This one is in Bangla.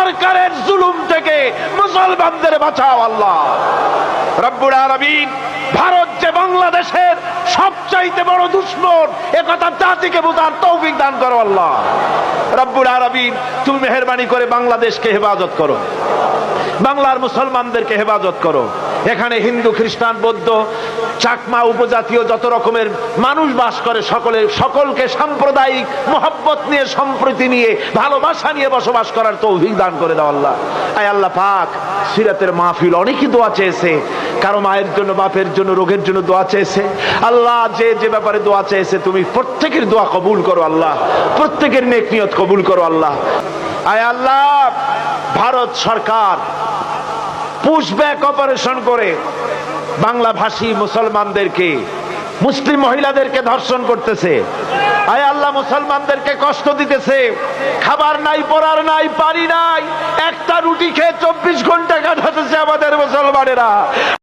সরকারের জুলুম থেকে মুসলমানদের বাঁচাও আল্লাহ রব্বুল আলামিন। ভারত যে বাংলাদেশের সবচাইতে বড় দুশমন, একথা জাতিকে বোঝার তৌফিক দান করো আল্লাহ রব্বুল আলামিন। তুমি মেহেরবানি করে বাংলাদেশকে হেফাজত করো, বাংলার মুসলমানদেরকে হেফাজত করো। এখানে হিন্দু, খ্রিস্টান, বৌদ্ধ, চাকমা, উপজাতীয় যত রকমের মানুষ বাস করে, সকলকে সাম্প্রদায়িক মহব্বত নিয়ে, সম্প্রীতি নিয়ে, ভালোবাসা নিয়ে বসবাস করার তৌফিক দান করে দাও আল্লাহ। আয় আল্লাহ পাক, সিরাতের মাহফিল অনেকেই দোয়া চেয়েছে, কারো মায়ের জন্য, বাপের জন্য, রোগের জন্য দোয়া চেয়েছে। আল্লাহ যে যে ব্যাপারে দোয়া চেয়েছে তুমি প্রত্যেকের দোয়া কবুল করো আল্লাহ, প্রত্যেকের নেক নিয়ত কবুল করো আল্লাহ। আয় আল্লাহ, ভারত সরকার পুশব্যাক অপারেশন করে বাংলা ভাষী মুসলমানদেরকে, মুসলিম মহিলাদেরকে ধর্ষণ করতেছে। আয় আল্লাহ, মুসলমানদেরকে কষ্ট দিতেছে। খাবার নাই, পরার নাই, পানি নাই, একটা রুটি খেয়ে 24 ঘন্টা কাটাতেছে আমাদের মুসলমানেরা।